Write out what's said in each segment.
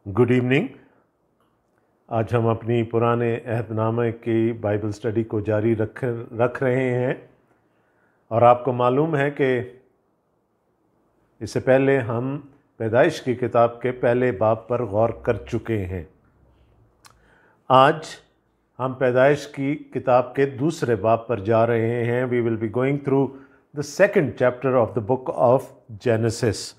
Good evening. आज हम अपनी पुराने अहदनामे की बाइबल स्टडी को जारी रख रहे हैं और आपको मालूम है कि इससे पहले हम पैदाइश की किताब के पहले बाब पर गौर कर चुके हैं। आज हम पैदाइश की किताब के दूसरे बाब पर जा रहे हैं। We will be going through the second chapter of the book of Genesis.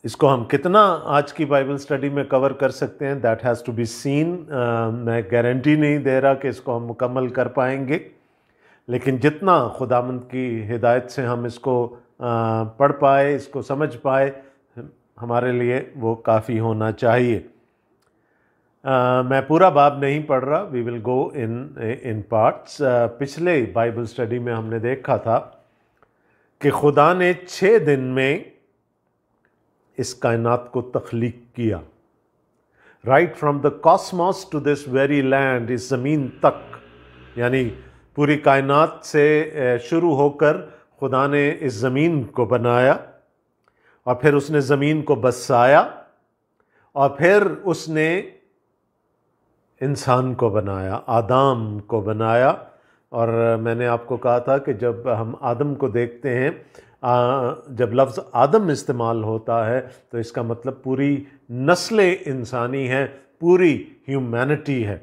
इसको हम कितना आज की बाइबल स्टडी में कवर कर सकते हैं, that has to be seen. मैं गारंटी नहीं दे रहा कि इसको हम मुकम्मल कर पाएंगे, लेकिन जितना खुदावंद की हिदायत से हम इसको पढ़ पाए, इसको समझ पाए, हमारे लिए वो काफ़ी होना चाहिए। मैं पूरा बाब नहीं पढ़ रहा, we will go in parts. पिछले बाइबल स्टडी में हमने देखा था कि खुदा ने 6 दिन में इस कायनात को तख्लीक किया। Right from the cosmos to this very land, इस ज़मीन तक, यानी पूरी कायनात से शुरू होकर खुदा ने इस ज़मीन को बनाया और फिर उसने ज़मीन को बसाया और फिर उसने इंसान को बनाया, आदम को बनाया। और मैंने आपको कहा था कि जब हम आदम को देखते हैं, जब लफ्ज़ आदम इस्तेमाल होता है तो इसका मतलब पूरी नस्ल इंसानी है, पूरी ह्यूमैनिटी है।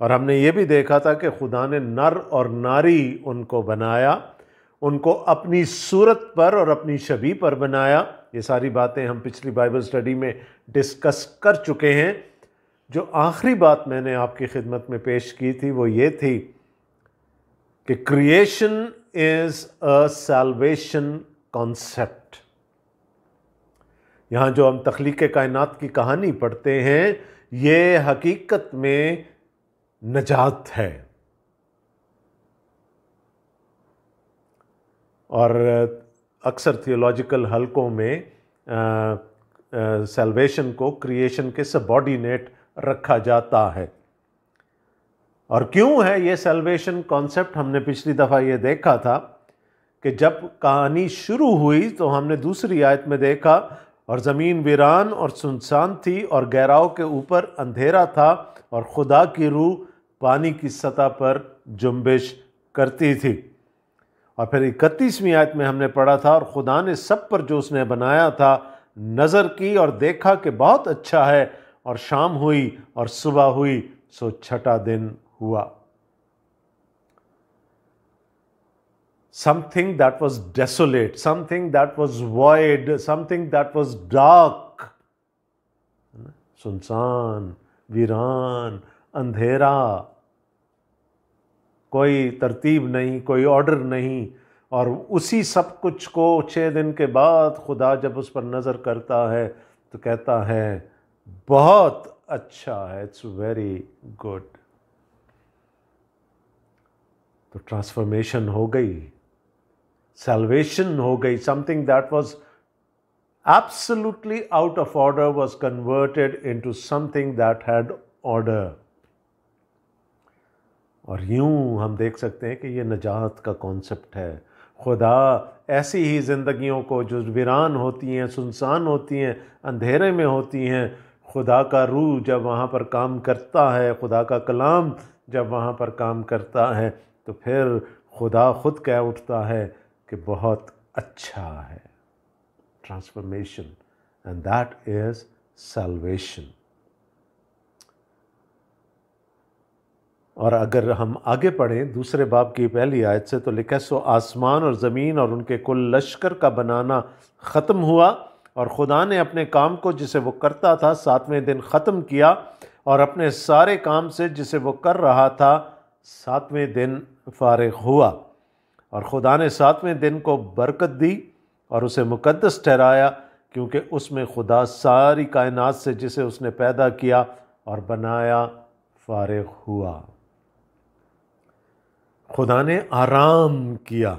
और हमने ये भी देखा था कि खुदा ने नर और नारी उनको बनाया, उनको अपनी सूरत पर और अपनी शबीह पर बनाया। ये सारी बातें हम पिछली बाइबल स्टडी में डिस्कस कर चुके हैं। जो आखिरी बात मैंने आपकी खिदमत में पेश की थी वो ये थी कि creation is a salvation concept. यहाँ जो हम तख्लीक कायनात की कहानी पढ़ते हैं, ये हकीकत में नजात है। और अक्सर थियोलॉजिकल हलकों में सैल्वेशन को क्रिएशन के सबऑर्डिनेट रखा जाता है। और क्यों है ये सैल्वेशन कॉन्सेप्ट? हमने पिछली दफ़ा ये देखा था कि जब कहानी शुरू हुई तो हमने दूसरी आयत में देखा, और ज़मीन वीरान और सुनसान थी और गहराव के ऊपर अंधेरा था और खुदा की रूह पानी की सतह पर जुम्बिश करती थी। और फिर 31वीं आयत में हमने पढ़ा था, और खुदा ने सब पर जो उसने बनाया था नज़र की और देखा कि बहुत अच्छा है, और शाम हुई और सुबह हुई, सो छठा दिन हुआ। Something that was desolate, something that was void, something that was dark, सुनसान, वीरान, अंधेरा, कोई तरतीब नहीं, कोई ऑर्डर नहीं। और उसी सब कुछ को 6 दिन के बाद खुदा जब उस पर नज़र करता है तो कहता है बहुत अच्छा है, इट्स वेरी गुड। तो ट्रांसफॉर्मेशन हो गई, सैल्वेशन हो गई। Something that was absolutely out of order was converted into something that had order. और यूं हम देख सकते हैं कि ये नजात का कॉन्सेप्ट है। खुदा ऐसी ही ज़िंदगियों को जो वीरान होती हैं, सुनसान होती हैं, अंधेरे में होती हैं, खुदा का रूह जब वहाँ पर काम करता है, खुदा का कलाम जब वहाँ पर काम करता है, तो फिर खुदा खुद कह उठता है कि बहुत अच्छा है। Transformation, and that is salvation. और अगर हम आगे पढ़ें दूसरे बाब की पहली आयत से, तो लिखा, सो आसमान और ज़मीन और उनके कुल लश्कर का बनाना ख़त्म हुआ, और खुदा ने अपने काम को जिसे वो करता था 7वें दिन ख़त्म किया, और अपने सारे काम से जिसे वो कर रहा था 7वें दिन फारिग हुआ। और खुदा ने 7वें दिन को बरकत दी और उसे मुकद्दस ठहराया, क्योंकि उसमें खुदा सारी कायनात से जिसे उसने पैदा किया और बनाया फारिग हुआ। खुदा ने आराम किया।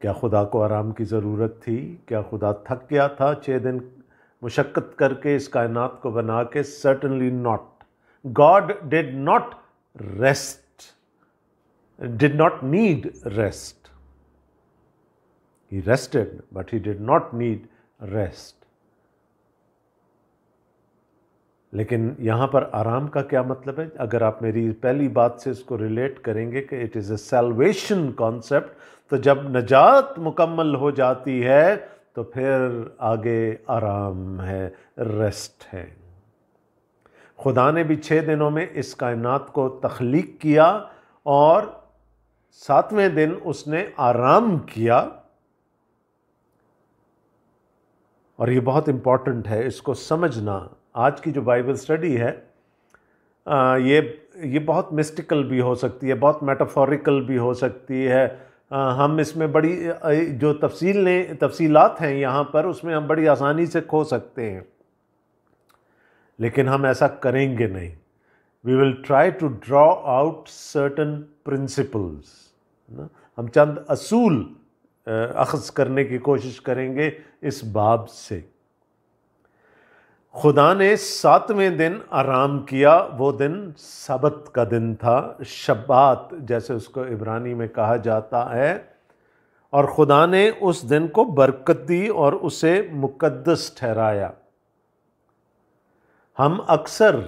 क्या खुदा को आराम की ज़रूरत थी? क्या खुदा थक गया था 6 दिन मुशक्क़त करके इस कायनात को बना के? Certainly not. God did not rest, did not need rest. He rested, but he did not need rest. लेकिन यहाँ पर आराम का क्या मतलब है? अगर आप मेरी पहली बात से इसको रिलेट करेंगे कि it is a salvation concept, तो जब नजात मुकम्मल हो जाती है तो फिर आगे आराम है, रेस्ट है। खुदा ने भी 6 दिनों में इस कायनात को तख्लीक किया और 7वें दिन उसने आराम किया। और ये बहुत इम्पॉर्टेंट है इसको समझना। आज की जो बाइबल स्टडी है ये बहुत मिस्टिकल भी हो सकती है, बहुत मेटाफोरिकल भी हो सकती है। हम इसमें बड़ी जो तफसीलात हैं यहाँ पर, उसमें हम बड़ी आसानी से खो सकते हैं, लेकिन हम ऐसा करेंगे नहीं। We will try to draw out certain principles. हम चंद असूल अख्ज़ करने की कोशिश करेंगे इस बाब से। खुदा ने 7वें दिन आराम किया, वो दिन सबत का दिन था, शब्बात जैसे उसको इब्रानी में कहा जाता है। और खुदा ने उस दिन को बरकत दी और उसे मुकद्दस ठहराया। हम अक्सर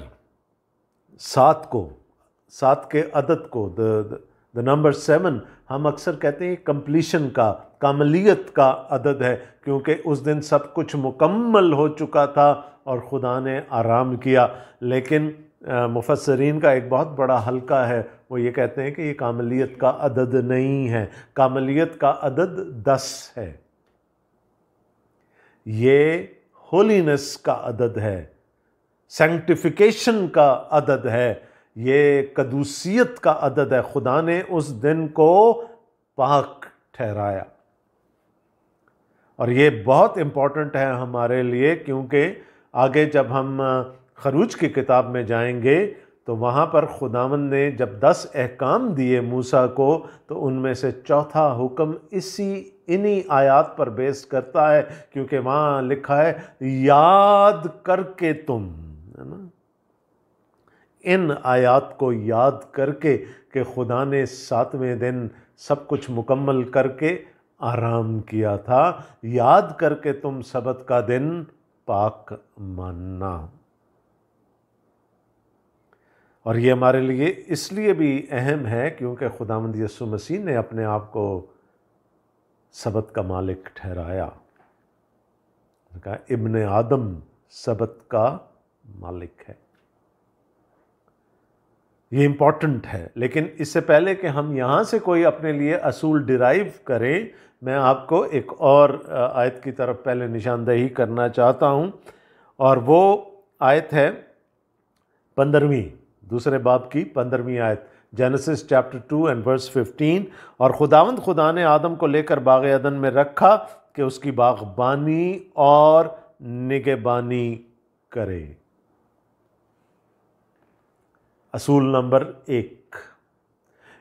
7 के अदद को, द नंबर 7, हम अक्सर कहते हैं कंप्लीशन का, कामलियत का अदद है, क्योंकि उस दिन सब कुछ मुकम्मल हो चुका था और खुदा ने आराम किया। लेकिन मुफस्सरीन का एक बहुत बड़ा हल्का है, वो ये कहते हैं कि ये कामलियत का अदद नहीं है, कामलियत का अदद 10 है। ये होलीनेस का अदद है, सैंक्टिफिकेशन का अदद है, ये कदूसियत का अदद है। खुदा ने उस दिन को पाक ठहराया। और ये बहुत इम्पॉर्टेंट है हमारे लिए, क्योंकि आगे जब हम खरूज की किताब में जाएंगे तो वहाँ पर खुदावंद ने जब 10 अहकाम दिए मूसा को, तो उनमें से चौथा हुक्म इन्हीं आयात पर बेस करता है, क्योंकि वहाँ लिखा है याद करके तुम, है ना। इन आयात को याद करके कि खुदा ने 7वें दिन सब कुछ मुकम्मल करके आराम किया था, याद करके तुम सबत का दिन पाक मानना। और ये हमारे लिए इसलिए भी अहम है क्योंकि खुदावंद यीशु मसीह ने अपने आप को सबत का मालिक ठहराया। कहा इब्ने आदम सबत का मालिक है। ये इम्पॉर्टेंट है। लेकिन इससे पहले कि हम यहाँ से कोई अपने लिए असूल डिराइव करें, मैं आपको एक और आयत की तरफ पहले निशानदेही करना चाहता हूँ, और वो आयत है 15वीं, दूसरे बाब की 15वीं आयत, जेनेसिस चैप्टर 2 एंड वर्स 15। और खुदा ने आदम को लेकर बाग अदन में रखा कि उसकी बागबानी और निगहबानी करे। असूल नंबर 1,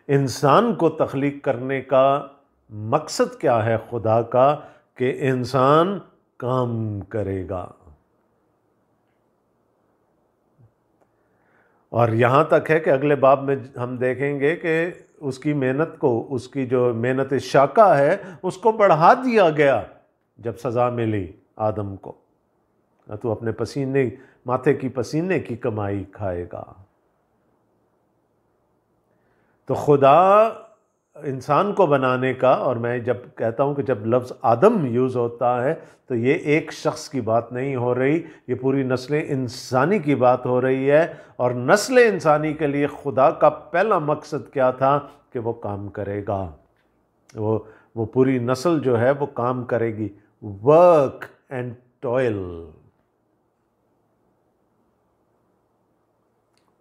इंसान को तख्लीक करने का मकसद क्या है खुदा का? कि इंसान काम करेगा। और यहाँ तक है कि अगले बाब में हम देखेंगे कि उसकी मेहनत को, उसकी जो मेहनत शाका है, उसको बढ़ा दिया गया जब सज़ा मिली आदम को। तो अपने पसीने, माथे की पसीने की कमाई खाएगा। तो खुदा इंसान को बनाने का, और मैं जब कहता हूँ कि जब लफ्ज़ आदम यूज़ होता है तो ये एक शख्स की बात नहीं हो रही, ये पूरी नस्ल इंसानी की बात हो रही है। और नस्ल इंसानी के लिए खुदा का पहला मकसद क्या था? कि वो काम करेगा, वो पूरी नस्ल जो है वो काम करेगी। Work and toil,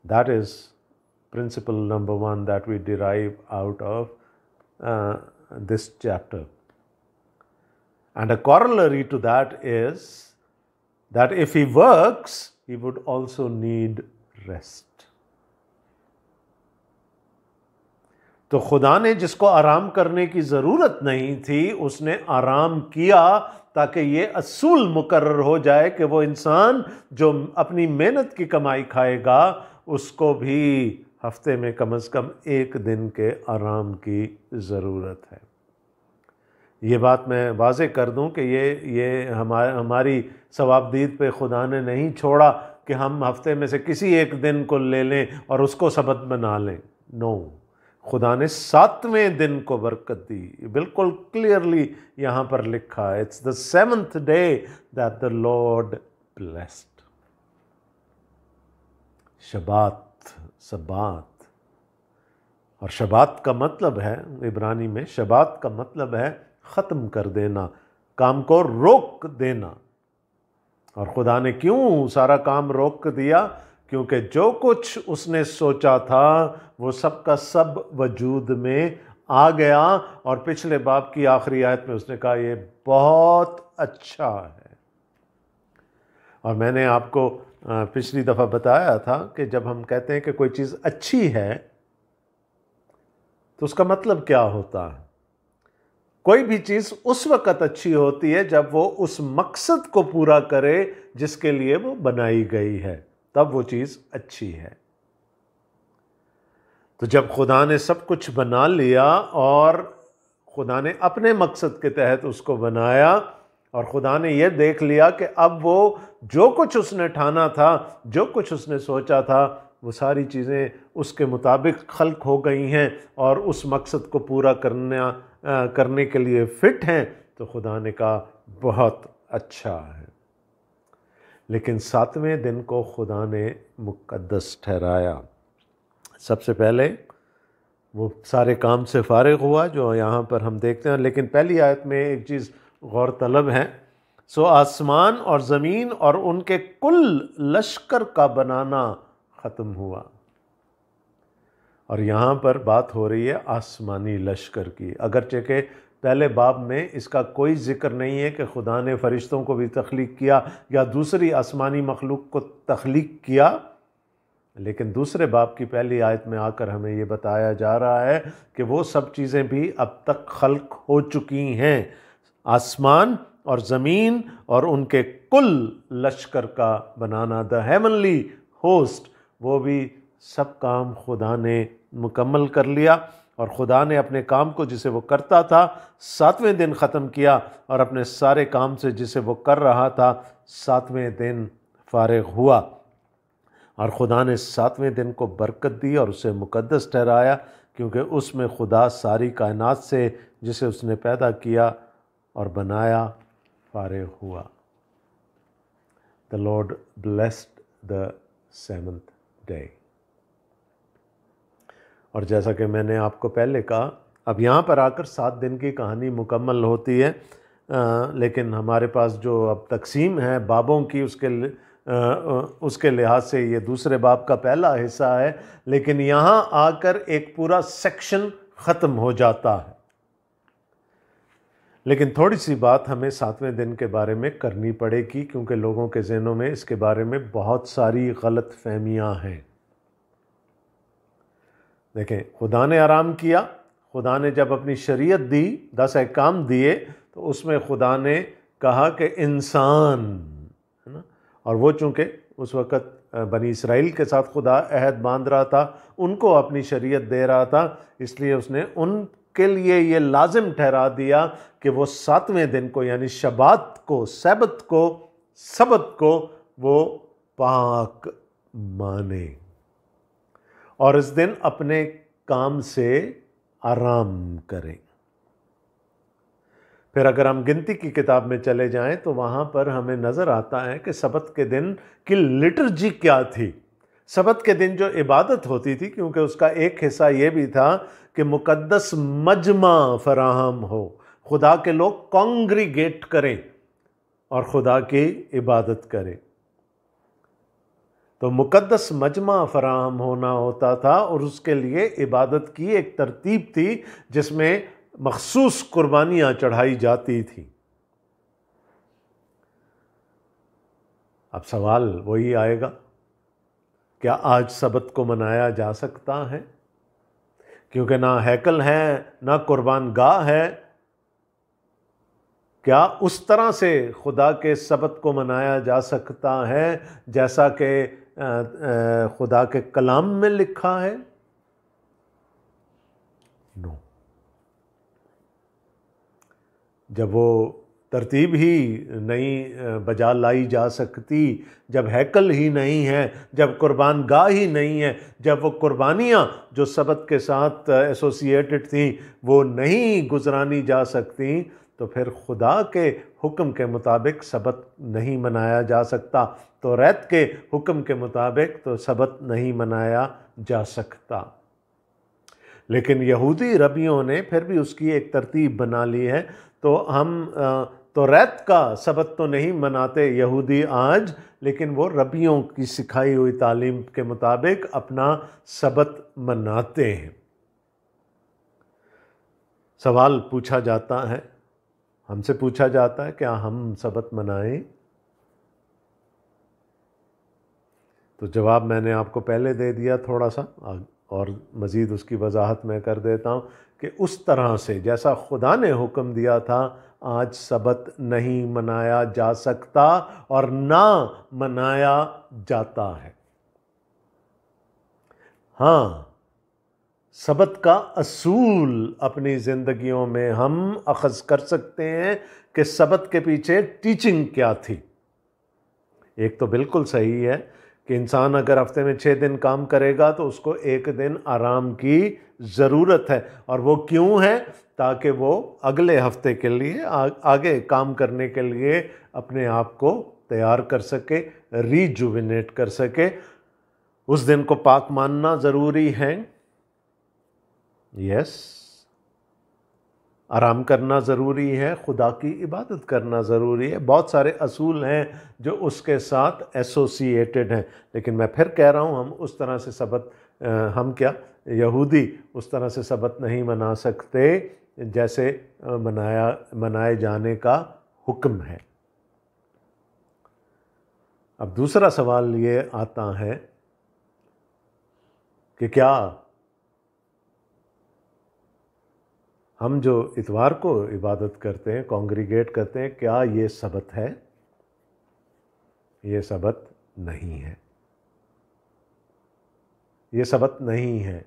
that is principle number 1 that we derive out of this chapter. And a corollary to that is that if he works, he would also need rest. तो खुदा ने जिसको आराम करने की ज़रूरत नहीं थी, उसने आराम किया ताकि ये असूल मुकर्रर हो जाए कि वो इंसान जो अपनी मेहनत की कमाई खाएगा, उसको भी हफ्ते में कम से कम 1 दिन के आराम की ज़रूरत है। ये बात मैं वाज़े कर दूं कि ये हमारी सवाबदीद पे खुदा ने नहीं छोड़ा कि हम हफ्ते में से किसी एक दिन को ले लें और उसको सबत बना लें। नो, खुदा ने 7वें दिन को बरकत दी, बिल्कुल क्लियरली यहाँ पर लिखा है, it's the 7th day that the lord blessed. Shabbat, Sabbath, और शबात का मतलब है, इब्रानी में शबात का मतलब है ख़त्म कर देना, काम को रोक देना। और खुदा ने क्यों सारा काम रोक दिया? क्योंकि जो कुछ उसने सोचा था वो सब का सब वजूद में आ गया। और पिछले बाब की आखिरी आयत में उसने कहा ये बहुत अच्छा है। और मैंने आपको पिछली दफ़ा बताया था कि जब हम कहते हैं कि कोई चीज़ अच्छी है तो उसका मतलब क्या होता है? कोई भी चीज़ उस वक़्त अच्छी होती है जब वो उस मकसद को पूरा करे जिसके लिए वो बनाई गई है, तब वो चीज़ अच्छी है। तो जब खुदा ने सब कुछ बना लिया और खुदा ने अपने मकसद के तहत उसको बनाया और खुदा ने यह देख लिया कि अब वो जो कुछ उसने ठाना था, जो कुछ उसने सोचा था, वो सारी चीज़ें उसके मुताबिक खल्क हो गई हैं और उस मकसद को पूरा करने के लिए फ़िट हैं, तो खुदा ने कहा बहुत अच्छा है। लेकिन 7वें दिन को खुदा ने मुक़द्दस ठहराया। सबसे पहले वो सारे काम से फारिग हुआ जो यहाँ पर हम देखते हैं। लेकिन पहली आयत में एक चीज़ गौर तलब है, सो आसमान और ज़मीन और उनके कुल लश्कर का बनाना ख़त्म हुआ। और यहाँ पर बात हो रही है आसमानी लश्कर की। अगरचे के पहले बाब में इसका कोई ज़िक्र नहीं है कि खुदा ने फ़रिश्तों को भी तख्लीक किया या दूसरी आसमानी मखलूक को तख्लीक किया, लेकिन दूसरे बाब की पहली आयत में आकर हमें ये बताया जा रहा है कि वो सब चीज़ें भी अब तक खल्क हो चुकी हैं। आसमान और ज़मीन और उनके कुल लश्कर का बनाना, द हेवनली होस्ट, वो भी सब काम खुदा ने मुकम्मल कर लिया। और खुदा ने अपने काम को जिसे वो करता था 7वें दिन ख़त्म किया और अपने सारे काम से जिसे वो कर रहा था 7वें दिन फारिग हुआ। और खुदा ने 7वें दिन को बरकत दी और उसे मुक़द्दस ठहराया, क्योंकि उसमें खुदा सारी कायनात से जिसे उसने पैदा किया और बनाया फारिग हुआ। The lord blessed the 7th day. और जैसा कि मैंने आपको पहले कहा, अब यहाँ पर आकर 7 दिन की कहानी मुकम्मल होती है, लेकिन हमारे पास जो अब तकसीम है बाबों की उसके लिहाज से ये दूसरे बाब का पहला हिस्सा है। लेकिन यहाँ आकर एक पूरा सेक्शन ख़त्म हो जाता है। लेकिन थोड़ी सी बात हमें 7वें दिन के बारे में करनी पड़ेगी, क्योंकि लोगों के ज़हनों में इसके बारे में बहुत सारी गलत फहमियाँ हैं। देखें, खुदा ने आराम किया, खुदा ने जब अपनी शरीयत दी, 10 अहकाम दिए, तो उसमें खुदा ने कहा कि इंसान, है ना, और वो चूँकि उस वक़्त बनी इसराइल के साथ खुदा अहद बांध रहा था, उनको अपनी शरीयत दे रहा था, इसलिए उसने उनके लिए ये लाजिम ठहरा दिया कि वो 7वें दिन को यानी शबात को, सबत को वो पाक माने और इस दिन अपने काम से आराम करें। फिर अगर हम गिनती की किताब में चले जाएं तो वहाँ पर हमें नज़र आता है कि सबत के दिन की लिटर्जी क्या थी। सबत के दिन जो इबादत होती थी, क्योंकि उसका एक हिस्सा ये भी था कि मुक़द्दस मजमा फराहम हो, खुदा के लोग कॉन्ग्रीगेट करें और खुदा की इबादत करें। तो मुक़द्दस मजमा फराहम होना होता था और उसके लिए इबादत की एक तरतीब थी जिसमें मखसूस कुर्बानियाँ चढ़ाई जाती थी। अब सवाल वही आएगा, क्या आज सबत को मनाया जा सकता है? क्योंकि ना हैकल है, ना कुर्बान गाह है। क्या उस तरह से खुदा के सबत को मनाया जा सकता है जैसा कि खुदा के कलाम में लिखा है? नो। जब वो तरतीब ही नहीं बजा लाई जा सकती, जब हैकल ही नहीं है, जब कुर्बान गाह ही नहीं है, जब वो कुर्बानियाँ जो सबत के साथ एसोसिएटेड थीं वो नहीं गुजरानी जा सकती, तो फिर खुदा के हुक्म के मुताबिक सबत नहीं मनाया जा सकता, तो रैत के हुक्म के मुताबिक तो सबत नहीं मनाया जा सकता। लेकिन यहूदी रबियों ने फिर भी उसकी एक तरतीब बना ली है। तो हम तो रैत का सबत तो नहीं मनाते यहूदी आज, लेकिन वो रबियों की सिखाई हुई तालीम के मुताबिक अपना सबत मनाते हैं। सवाल पूछा जाता है, हमसे पूछा जाता है, क्या हम सबत मनाएं? तो जवाब मैंने आपको पहले दे दिया थोड़ा सा, और मज़ीद उसकी वजाहत मैं कर देता हूँ कि उस तरह से जैसा खुदा ने हुक्म दिया था आज सबत नहीं मनाया जा सकता और ना मनाया जाता है। हाँ, सबत का असूल अपनी ज़िंदगियों में हम अखज़ कर सकते हैं कि सबत के पीछे टीचिंग क्या थी। एक तो बिल्कुल सही है कि इंसान अगर हफ्ते में 6 दिन काम करेगा तो उसको एक दिन आराम की ज़रूरत है, और वो क्यों है? ताकि वो अगले हफ्ते के लिए आगे काम करने के लिए अपने आप को तैयार कर सके, रिजुविनेट कर सके। उस दिन को पाक मानना ज़रूरी है, यस, आराम करना ज़रूरी है, खुदा की इबादत करना ज़रूरी है, बहुत सारे असूल हैं जो उसके साथ एसोसिएटेड हैं। लेकिन मैं फिर कह रहा हूँ, हम उस तरह से सबत हम क्या यहूदी उस तरह से सबत नहीं मना सकते जैसे मनाए जाने का हुक्म है। अब दूसरा सवाल ये आता है कि क्या हम जो इतवार को इबादत करते हैं, कॉन्ग्रीगेट करते हैं, क्या ये सबत है? ये सबत नहीं है, ये सबत नहीं है।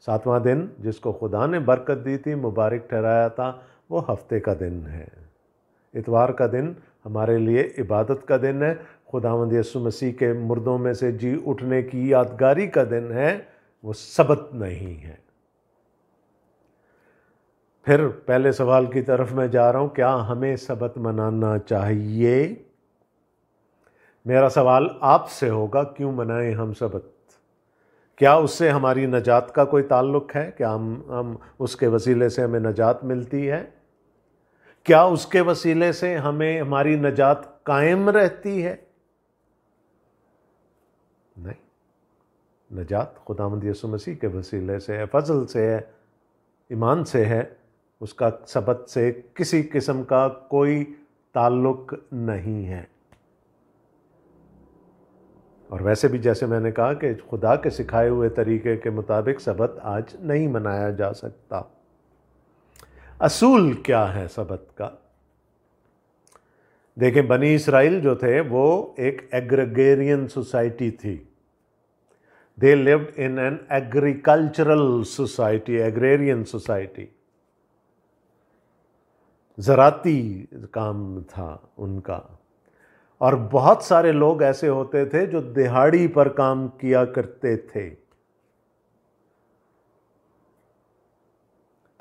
7वां दिन जिसको खुदा ने बरकत दी थी, मुबारक ठहराया था, वो हफ्ते का दिन है। इतवार का दिन हमारे लिए इबादत का दिन है, खुदावंद यीशु मसीह के मुर्दों में से जी उठने की यादगारी का दिन है, वो सबत नहीं है। फिर पहले सवाल की तरफ मैं जा रहा हूँ, क्या हमें सबत मनाना चाहिए? मेरा सवाल आपसे होगा, क्यों मनाएं हम सबत? क्या उससे हमारी नजात का कोई ताल्लुक है? क्या हम उसके वसीले से हमें नजात मिलती है? क्या उसके वसीले से हमें हमारी नजात कायम रहती है? नहीं, नजात खुदावंद यीशु मसीह के वसीले से है, फजल से है, ईमान से है, उसका सबत से किसी किस्म का कोई ताल्लुक नहीं है। और वैसे भी जैसे मैंने कहा कि खुदा के सिखाए हुए तरीके के मुताबिक सबत आज नहीं मनाया जा सकता। असूल क्या है सबत का? देखें, बनी इसराइल जो थे वो एक एग्रीगेरियन सोसाइटी थी। They lived in an agricultural society, agrarian society. ज़राती काम था उनका, और बहुत सारे लोग ऐसे होते थे जो दिहाड़ी पर काम किया करते थे।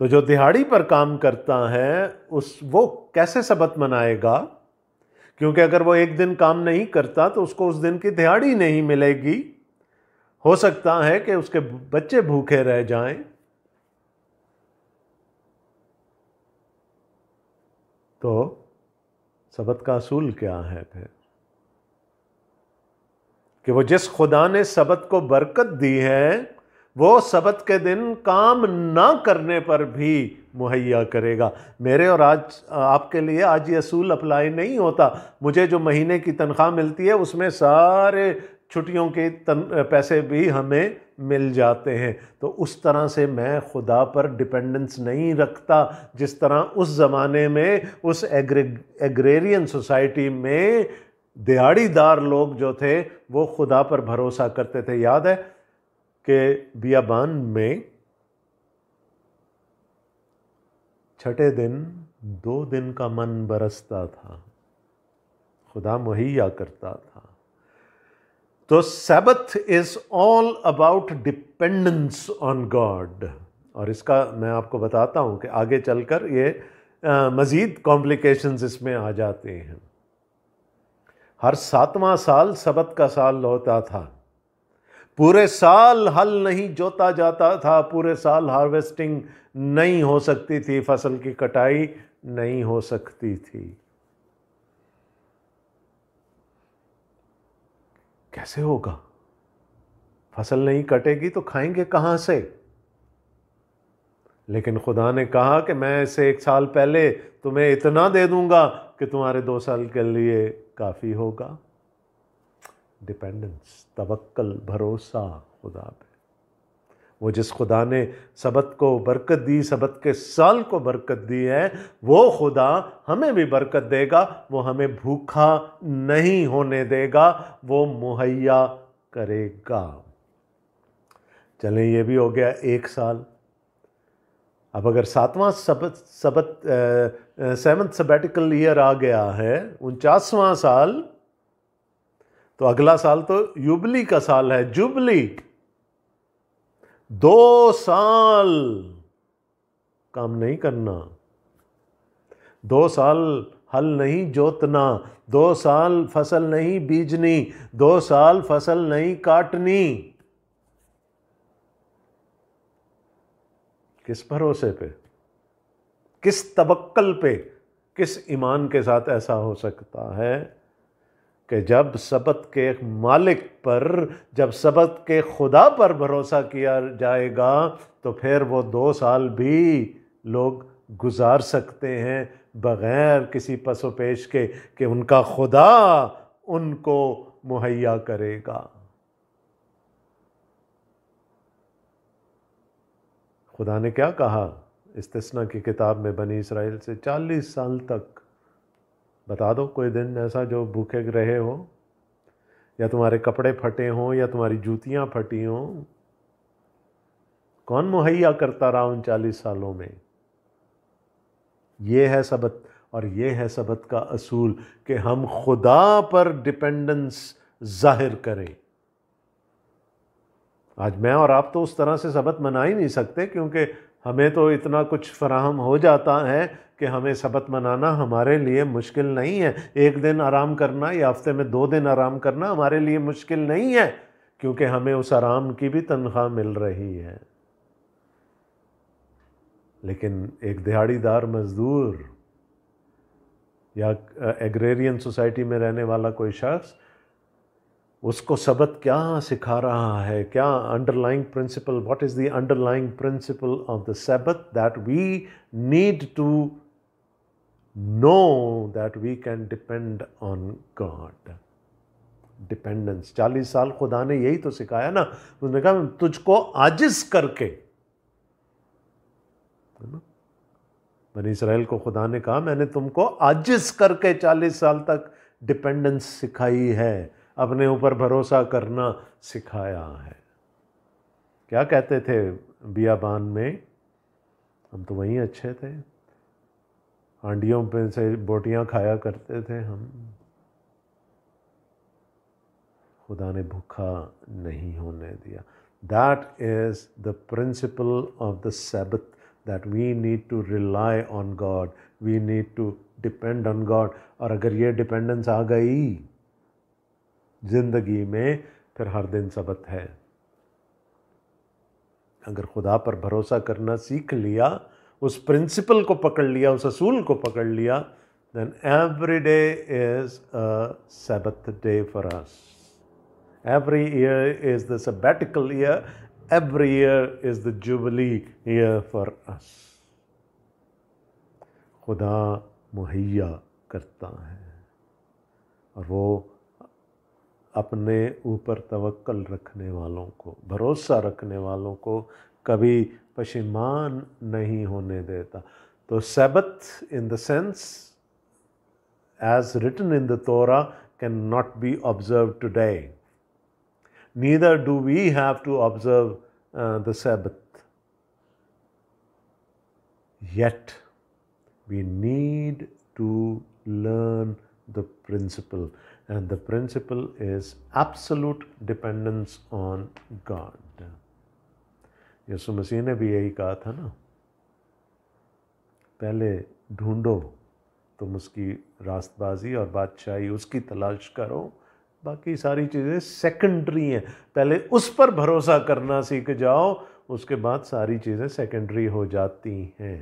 तो जो दिहाड़ी पर काम करता है वो कैसे सबत मनाएगा? क्योंकि अगर वो एक दिन काम नहीं करता तो उसको उस दिन की दिहाड़ी नहीं मिलेगी। हो सकता है कि उसके बच्चे भूखे रह जाएं। तो सबत का असूल क्या है फिर? कि वो जिस खुदा ने सबत को बरकत दी है वो सबत के दिन काम ना करने पर भी मुहैया करेगा। मेरे और आज आपके लिए आज ये असूल अप्लाई नहीं होता। मुझे जो महीने की तनख्वाह मिलती है उसमें सारे छुट्टियों के पैसे भी हमें मिल जाते हैं। तो उस तरह से मैं खुदा पर डिपेंडेंस नहीं रखता जिस तरह उस ज़माने में उस एग्रेरियन सोसाइटी में दिहाड़ीदार लोग जो थे वो खुदा पर भरोसा करते थे। याद है कि बियाबान में छठे दिन 2 दिन का मन बरसता था, खुदा मुहैया करता था। तो Sabbath is all about dependence on God. और इसका मैं आपको बताता हूं कि आगे चलकर ये मज़ीद कॉम्प्लिकेशंस इसमें आ जाते हैं। हर 7वां साल सब्त का साल होता था। पूरे साल हल नहीं जोता जाता था, पूरे साल हार्वेस्टिंग नहीं हो सकती थी, फसल की कटाई नहीं हो सकती थी। कैसे होगा? फसल नहीं कटेगी तो खाएंगे कहां से? लेकिन खुदा ने कहा कि मैं इसे 1 साल पहले तुम्हें इतना दे दूंगा कि तुम्हारे 2 साल के लिए काफ़ी होगा। डिपेंडेंस, तवक्कल, भरोसा खुदा पे। वो जिस खुदा ने सबत को बरकत दी, सबत के साल को बरकत दी है, वो खुदा हमें भी बरकत देगा। वो हमें भूखा नहीं होने देगा, वो मुहैया करेगा। चलें, ये भी हो गया 1 साल। अब अगर 7वां सेवंथ सबैटिकल ईयर आ गया है, 49वां साल, तो अगला साल तो युबली का साल है, जुबली। 2 साल काम नहीं करना, 2 साल हल नहीं जोतना, 2 साल फसल नहीं बीजनी, 2 साल फसल नहीं काटनी। किस भरोसे पे, किस तवक्कल पे, किस ईमान के साथ ऐसा हो सकता है कि जब सबत के मालिक पर, जब सबत के खुदा पर भरोसा किया जाएगा तो फिर वो 2 साल भी लोग गुजार सकते हैं बग़ैर किसी पसोपेश के कि उनका खुदा उनको मुहैया करेगा। खुदा ने क्या कहा इस्तिस्ना की किताब में बनी इसराइल से? 40 साल तक। बता दो कोई दिन ऐसा जो भूखे रहे हो, या तुम्हारे कपड़े फटे हों, या तुम्हारी जूतियां फटी हों। कौन मुहैया करता रहा उन 40 सालों में? ये है सबत, और ये है सबत का असूल कि हम खुदा पर डिपेंडेंस जाहिर करें। आज मैं और आप तो उस तरह से सबत मना ही नहीं सकते, क्योंकि हमें तो इतना कुछ फराहम हो जाता है कि हमें सबत मनाना हमारे लिए मुश्किल नहीं है। 1 दिन आराम करना या हफ्ते में 2 दिन आराम करना हमारे लिए मुश्किल नहीं है, क्योंकि हमें उस आराम की भी तनख्वाह मिल रही है। लेकिन एक दिहाड़ीदार मजदूर या एग्रेरियन सोसाइटी में रहने वाला कोई शख्स, उसको सबत क्या सिखा रहा है? क्या underlying principle, what is the underlying principle of the Sabbath? That we need to know that we can depend on God. Dependence. 40 साल खुदा ने यही तो सिखाया ना। उसने कहा तुझको आजिज करके, बनी इसराइल को खुदा ने कहा मैंने तुमको आजिज करके 40 साल तक डिपेंडेंस सिखाई है, अपने ऊपर भरोसा करना सिखाया है। क्या कहते थे बियाबान में? हम तो वहीं अच्छे थे, हांडियों पे से बोटियां खाया करते थे हम। खुदा ने भूखा नहीं होने दिया। That is the principle of the Sabbath, that we need to rely on God, we need to depend on God. और अगर ये डिपेंडेंस आ गई जिंदगी में, फिर हर दिन सबत है। अगर खुदा पर भरोसा करना सीख लिया, उस प्रिंसिपल को पकड़ लिया, उस असूल को पकड़ लिया, then every day is a Sabbath day for us. Every year is the sabbatical year. Every year is the jubilee year for us. खुदा मुहैया करता है और वो अपने ऊपर तवक्कल रखने वालों को, भरोसा रखने वालों को कभी पशिमान नहीं होने देता। तो Sabbath in the sense as written in the Torah cannot be observed today. Neither do we have to observe the Sabbath. Yet We need to learn the principle, and the principle is absolute dependence on God. यीशु मसीह ने भी यही कहा था ना, पहले ढूंढो तुम उसकी रास्तबाजी और बादशाही, उसकी तलाश करो, बाकी सारी चीज़ें सेकेंडरी हैं। पहले उस पर भरोसा करना सीख जाओ, उसके बाद सारी चीज़ें सेकेंडरी हो जाती हैं।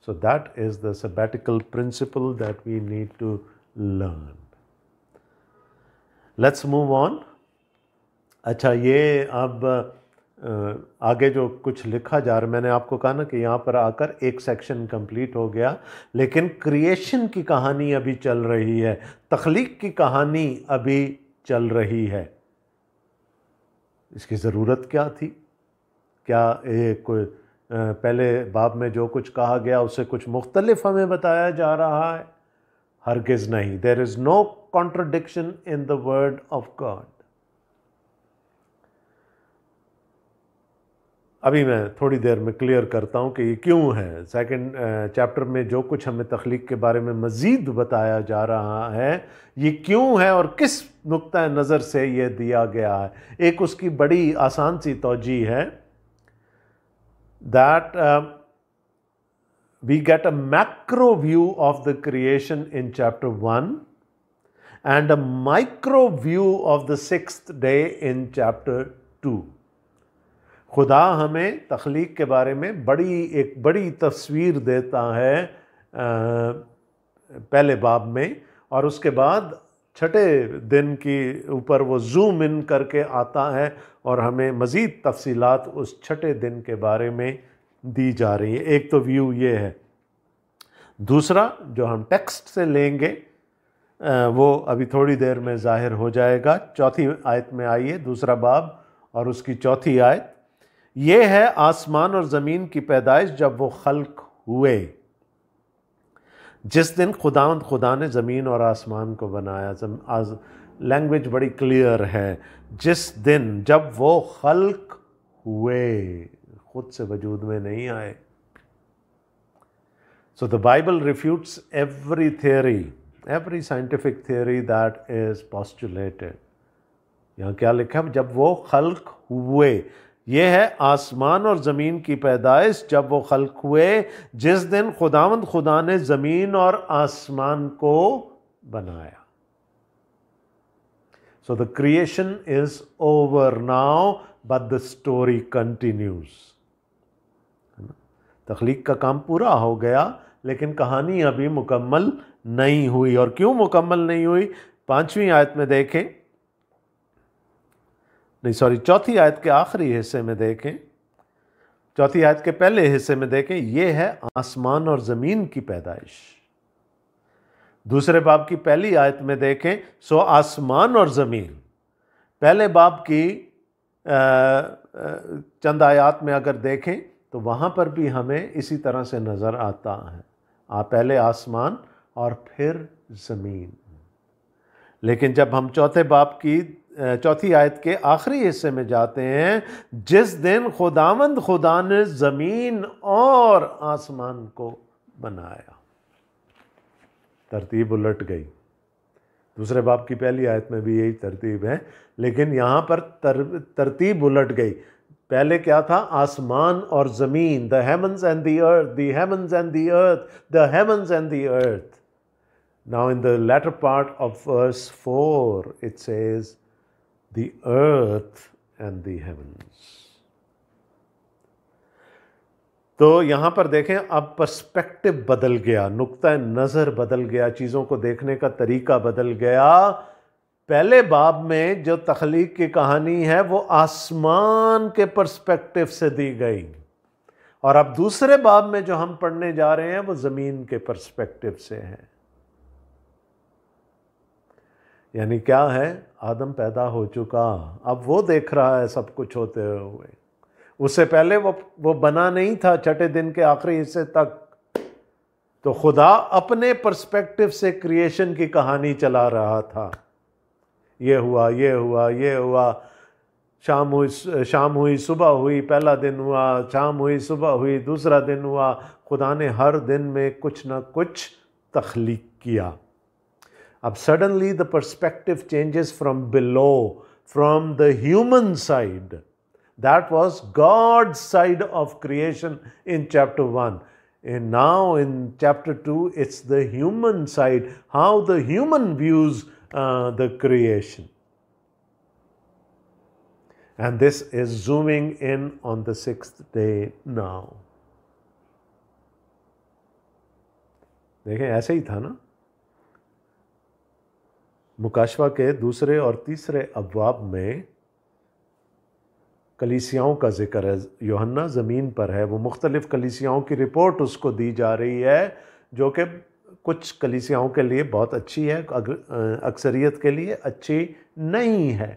So that is the sabbatical principle that we need to learn. Let's move on. अच्छा, ये अब आगे जो कुछ लिखा जा रहा है, मैंने आपको कहा ना कि यहाँ पर आकर एक सेक्शन कंप्लीट हो गया, लेकिन क्रिएशन की कहानी अभी चल रही है, तख्लीक की कहानी अभी चल रही है। इसकी ज़रूरत क्या थी? क्या कोई पहले बाब में जो कुछ कहा गया उससे कुछ मुख्तलिफ हमें बताया जा रहा है? हरगिज़ नहीं। There is no contradiction in the word of God. अभी मैं थोड़ी देर में क्लियर करता हूँ कि ये क्यों है। सेकंड चैप्टर में जो कुछ हमें तख्लीक के बारे में मज़ीद बताया जा रहा है, ये क्यों है और किस नुक्ता नज़र से ये दिया गया है। एक उसकी बड़ी आसान सी तौजी है, that we get a macro view of the creation in chapter 1 and a micro view of the 6th day in chapter 2। खुदा हमें तख्लीक के बारे में एक बड़ी तस्वीर देता है पहले बाब में, और उसके बाद छठे दिन की ऊपर वो जूम इन करके आता है और हमें मज़ीद तफसीलात उस छठे दिन के बारे में दी जा रही है। एक तो व्यू ये है। दूसरा जो हम टेक्स्ट से लेंगे वो अभी थोड़ी देर में ज़ाहिर हो जाएगा। चौथी आयत में आइए, दूसरा बाब और उसकी चौथी आयत। ये है आसमान और ज़मीन की पैदाइश जब वो खल्क हुए, जिस दिन खुदा ने ज़मीन और आसमान को बनाया। लैंग्वेज बड़ी क्लियर है। जिस दिन जब वो खल्क हुए, खुद से वजूद में नहीं आए। So the Bible refutes every theory, every scientific theory that is postulated. यहाँ क्या लिखा है? जब वो खल्क हुए। ये है आसमान और ज़मीन की पैदाइश जब वो खल्क हुए, जिस दिन खुदा ने ज़मीन और आसमान को बनाया। So the creation is over now but the story continues. तख्लीक का काम पूरा हो गया, लेकिन कहानी अभी मुकम्मल नहीं हुई। और क्यों मुकम्मल नहीं हुई? 5वीं आयत में देखें, चौथी आयत के आखिरी हिस्से में देखें, चौथी आयत के पहले हिस्से में देखें। ये है आसमान और ज़मीन की पैदाइश। दूसरे बाब की पहली आयत में देखें, सो आसमान और ज़मीन। पहले बाब की चंद आयत में अगर देखें तो वहाँ पर भी हमें इसी तरह से नज़र आता है, पहले आसमान और फिर ज़मीन। लेकिन जब हम चौथे बाब की चौथी आयत के आखिरी हिस्से में जाते हैं, जिस दिन खुदा ने ज़मीन और आसमान को बनाया, तरतीब उलट गई। दूसरे बाब की पहली आयत में भी यही तरतीब है, लेकिन यहाँ पर तरतीब उलट गई। पहले क्या था? आसमान और ज़मीन, the heavens and the earth, the heavens and the earth, the heavens and the earth. Now in the latter part of verse 4 it says the earth and the heavens. तो यहाँ पर देखें, अब पर्सपेक्टिव बदल गया, नुक्ता नज़र बदल गया, चीज़ों को देखने का तरीका बदल गया। पहले बाब में जो तख्लीक की कहानी है वो आसमान के पर्सपेक्टिव से दी गई, और अब दूसरे बाब में जो हम पढ़ने जा रहे हैं वो ज़मीन के पर्सपेक्टिव से है। यानी क्या है? आदम पैदा हो चुका, अब वो देख रहा है सब कुछ होते हुए। उससे पहले वो बना नहीं था छठे दिन के आखिरी हिस्से तक। तो खुदा अपने पर्सपेक्टिव से क्रिएशन की कहानी चला रहा था। ये हुआ, ये हुआ, ये हुआ। शाम हुई, सुबह हुई, पहला दिन हुआ, शाम हुई, सुबह हुई, दूसरा दिन हुआ। खुदा ने हर दिन में कुछ ना कुछ तख्लीक किया। अब suddenly the perspective changes from below, from the human side. That was God's side of creation in chapter 1. And now in chapter 2, it's the human side, how the human views the creation. And this is zooming in on the 6th day now. देखें, ऐसे ही था ना। मुकाशवा के दूसरे और तीसरे अब्वाब में कलीसियाओं का जिक्र है। यूहन्ना ज़मीन पर है, वो मुख्तलिफ़ कलीसियाओं की रिपोर्ट उसको दी जा रही है, जो कि कुछ कलीसियाओं के लिए बहुत अच्छी है, अक्सरियत के लिए अच्छी नहीं है।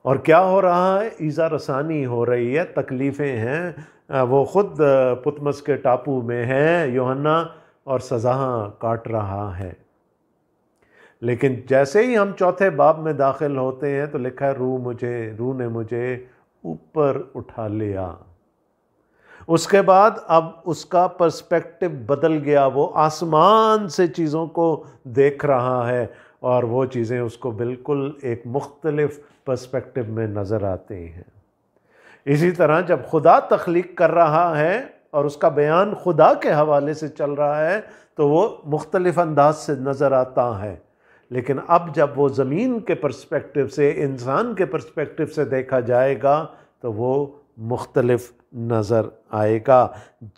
और क्या हो रहा है? ईज़ा रसानी हो रही है, तकलीफ़ें हैं। वो ख़ुद पुतमस के टापू में है यूहन्ना, और सज़ा काट रहा है। लेकिन जैसे ही हम चौथे बाब में दाखिल होते हैं तो लिखा है, रूह ने मुझे ऊपर उठा लिया। उसके बाद अब उसका पर्सपेक्टिव बदल गया, वो आसमान से चीज़ों को देख रहा है और वो चीज़ें उसको बिल्कुल एक मुख्तलिफ पर्सपेक्टिव में नज़र आती हैं। इसी तरह जब खुदा तख्लीक कर रहा है और उसका बयान खुदा के हवाले से चल रहा है तो वो मुख्तलिफ अंदाज से नज़र आता है। लेकिन अब जब वो ज़मीन के पर्सपेक्टिव से, इंसान के पर्सपेक्टिव से देखा जाएगा तो वो मुख्तलिफ नज़र आएगा।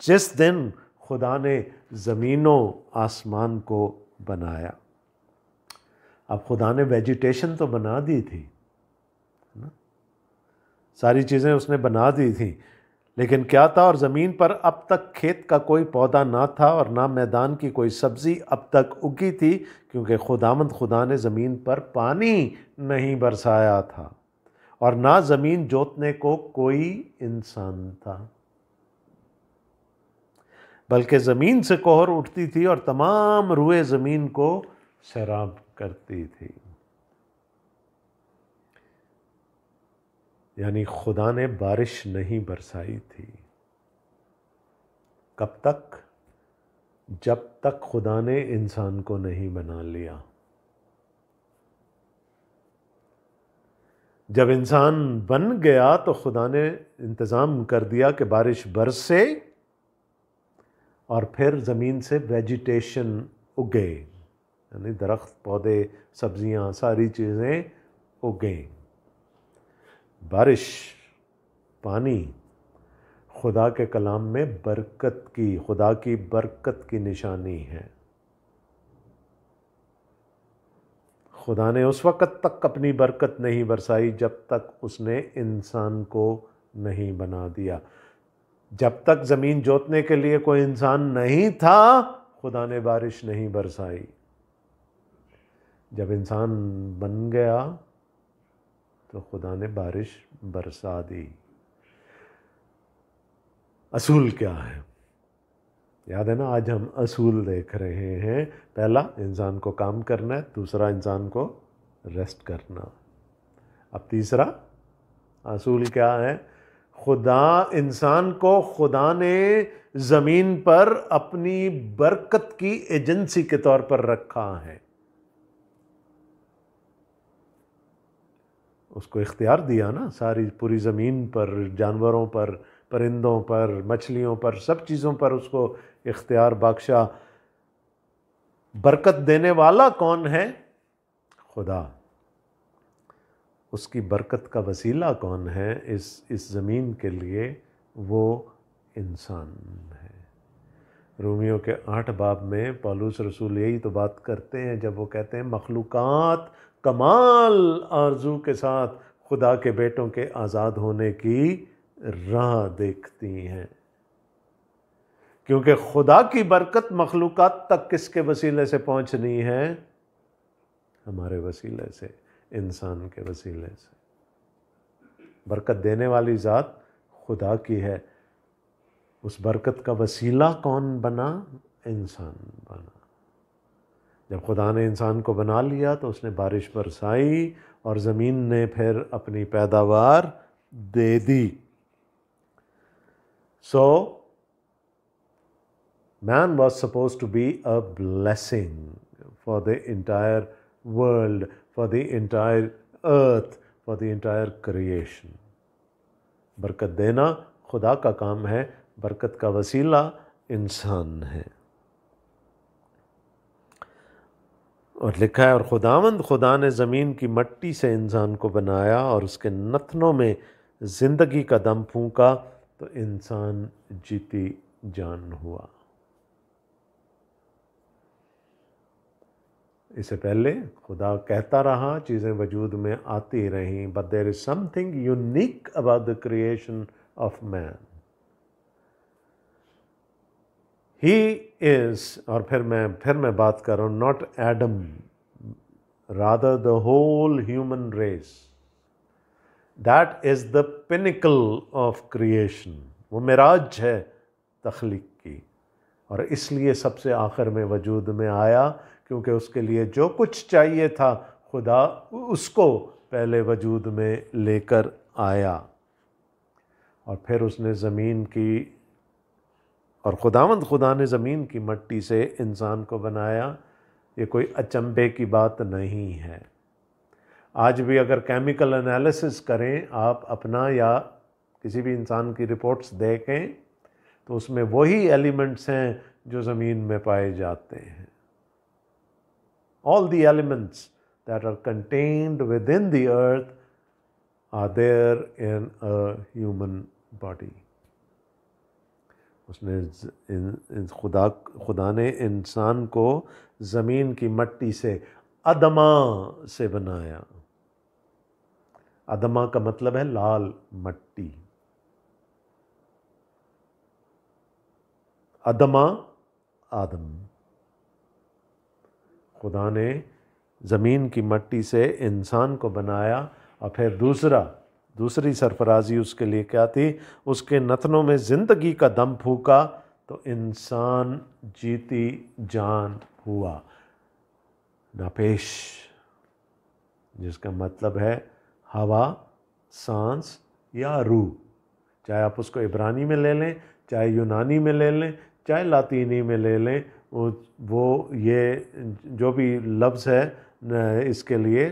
जिस दिन खुदा ने ज़मीनों आसमान को बनाया, अब खुदा ने वेजिटेशन तो बना दी थी ना, सारी चीज़ें उसने बना दी थी, लेकिन क्या था? और ज़मीन पर अब तक खेत का कोई पौधा ना था और ना मैदान की कोई सब्ज़ी अब तक उगी थी, क्योंकि खुदा ने ज़मीन पर पानी नहीं बरसाया था और ना ज़मीन जोतने को कोई इंसान था, बल्कि ज़मीन से कोहर उठती थी और तमाम रूए ज़मीन को सैराब करती थी। यानी खुदा ने बारिश नहीं बरसाई थी। कब तक? जब तक खुदा ने इंसान को नहीं बना लिया। जब इंसान बन गया तो खुदा ने इंतज़ाम कर दिया कि बारिश बरसे और फिर ज़मीन से वेजिटेशन उगे, यानी दरख्त, पौधे, सब्जियां, सारी चीज़ें उगें। बारिश, पानी खुदा के कलाम में बरकत की, खुदा की बरकत की निशानी है। खुदा ने उस वक़्त तक अपनी बरकत नहीं बरसाई जब तक उसने इंसान को नहीं बना दिया। जब तक ज़मीन जोतने के लिए कोई इंसान नहीं था, खुदा ने बारिश नहीं बरसाई। जब इंसान बन गया तो खुदा ने बारिश बरसा दी। असूल क्या है? याद है ना, आज हम असूल देख रहे हैं। पहला, इंसान को काम करना है, दूसरा इंसान को रेस्ट करना। अब तीसरा असूल क्या है? इंसान को खुदा ने ज़मीन पर अपनी बरकत की एजेंसी के तौर पर रखा है। उसको इख्तियार दिया ना, सारी पूरी ज़मीन पर, जानवरों पर, परिंदों पर, मछलियों पर, सब चीज़ों पर उसको इख्तियार बख्शा। बरकत देने वाला कौन है? खुदा। उसकी बरकत का वसीला कौन है इस ज़मीन के लिए? वो इंसान है। रोमियो के 8 बाब में पौलुस रसूल यही तो बात करते हैं जब वो कहते हैं, मखलूक़ात कमाल आरज़ू के साथ खुदा के बेटों के आज़ाद होने की राह देखती हैं। क्योंकि खुदा की बरकत मखलूक़ात तक किसके वसीले से पहुंचनी है? हमारे वसीले से, इंसान के वसीले से। बरकत देने वाली ज़ात खुदा की है। उस बरकत का वसीला कौन बना? इंसान बना। जब खुदा ने इंसान को बना लिया तो उसने बारिश बरसाई और ज़मीन ने फिर अपनी पैदावार दे दी। सो man was supposed to be a blessing for the entire world, for the entire earth, for the entire creation. बरकत देना खुदा का काम है, बरकत का वसीला इंसान है। और लिखा है, और खुदावंद खुदा ने ज़मीन की मट्टी से इंसान को बनाया और उसके नथनों में ज़िंदगी का दम फूंका तो इंसान जीती जान हुआ। इससे पहले खुदा कहता रहा, चीज़ें वजूद में आती रहीं, but there is something unique about the creation of man. He is, और फिर मैं बात कर रहा हूँ, not Adam, rather the whole human race, that is the pinnacle of creation. वो मिराज है तख्लीक की, और इसलिए सबसे आखिर में वजूद में आया, क्योंकि उसके लिए जो कुछ चाहिए था खुदा उसको पहले वजूद में लेकर आया। और फिर उसने ज़मीन की, और खुदावंद खुदा ने ज़मीन की मट्टी से इंसान को बनाया। ये कोई अचंभे की बात नहीं है। आज भी अगर केमिकल एनालिसिस करें आप अपना या किसी भी इंसान की रिपोर्ट्स देखें तो उसमें वही एलिमेंट्स हैं जो ज़मीन में पाए जाते हैं। All the elements that are contained within the earth are there in a human body. उसने खुदा ने इंसान को ज़मीन की मट्टी से, अदमा से बनाया। अदमा का मतलब है लाल मट्टी। अदमा, आदम। खुदा ने ज़मीन की मट्टी से इंसान को बनाया, और फिर दूसरी सरफराजी उसके लिए क्या थी? उसके नथनों में ज़िंदगी का दम फूका तो इंसान जीती जान हुआ। नापेश, जिसका मतलब है हवा, सांस या रूह। चाहे आप उसको इब्रानी में ले लें, चाहे यूनानी में ले लें, चाहे लातीनी में ले लें, वो ये जो भी लफ्ज़ है इसके लिए,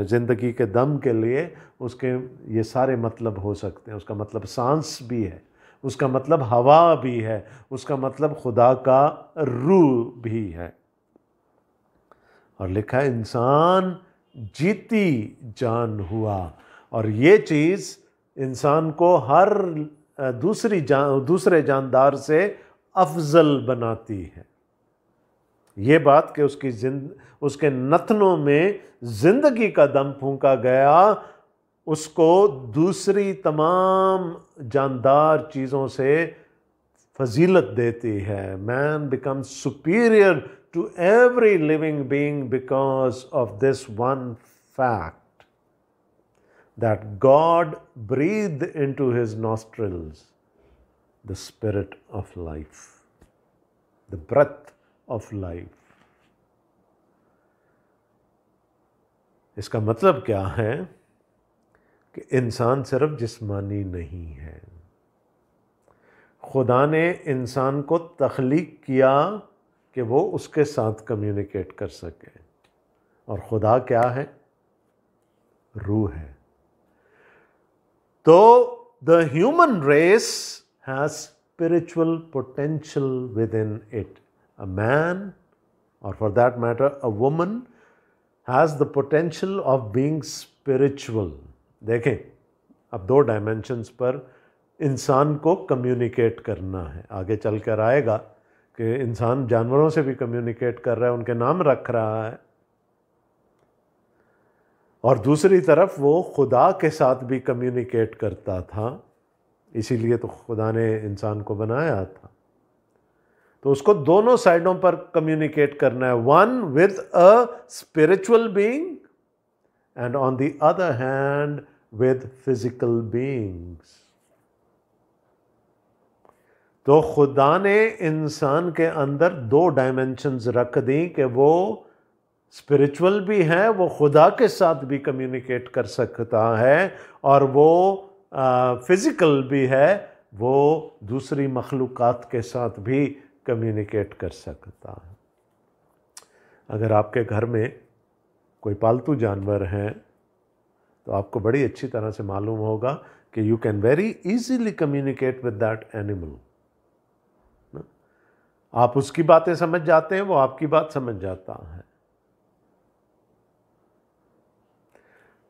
ज़िंदगी के दम के लिए, उसके ये सारे मतलब हो सकते हैं। उसका मतलब सांस भी है, उसका मतलब हवा भी है, उसका मतलब खुदा का रूह भी है। और लिखा है इंसान जीती जान हुआ। और ये चीज़ इंसान को हर दूसरे जानदार से अफजल बनाती है। ये बात कि उसके नथनों में ज़िंदगी का दम फूंका गया, उसको दूसरी तमाम जानदार चीज़ों से फजीलत देती है। Man becomes superior to every living being because of this one fact that God breathed into his nostrils the spirit of life, the breath of life. इसका मतलब क्या है कि इंसान सिर्फ जिस्मानी नहीं है। खुदा ने इंसान को तख्लीक किया कि वो उसके साथ कम्युनिकेट कर सके। और खुदा क्या है? रूह है। तो the human race has spiritual potential within it. A man, or for that matter a woman, has the potential of being spiritual. देखें, अब 2 डायमेंशंस पर इंसान को कम्युनिकेट करना है। आगे चल कर आएगा कि इंसान जानवरों से भी कम्युनिकेट कर रहा है, उनके नाम रख रहा है, और दूसरी तरफ वो खुदा के साथ भी कम्युनिकेट करता था। इसीलिए तो खुदा ने इंसान को बनाया था। तो उसको दोनों साइडों पर कम्युनिकेट करना है, one with a spiritual being and on the other hand with physical beings. तो खुदा ने इंसान के अंदर 2 डायमेंशंस रख दी कि वो स्पिरिचुअल भी है, वो खुदा के साथ भी कम्युनिकेट कर सकता है, और वो फिज़िकल भी है, वो दूसरी मखलूक़ात के साथ भी कम्युनिकेट कर सकता है। अगर आपके घर में कोई पालतू जानवर हैं तो आपको बड़ी अच्छी तरह से मालूम होगा कि you can very easily communicate with that animal. आप उसकी बातें समझ जाते हैं, वो आपकी बात समझ जाता है।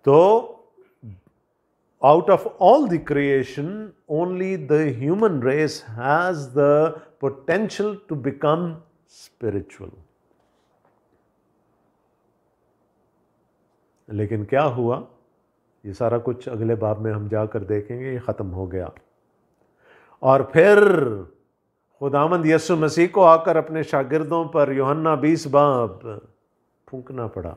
तो out of all the creation, only the human race has the potential to become spiritual. लेकिन क्या हुआ, ये सारा कुछ अगले बाब में हम जाकर देखेंगे, ये ख़त्म हो गया। और फिर खुदावंद यीशु मसीह को आकर अपने शागिर्दों पर यूहन्ना 20 बाब फूंकना पड़ा।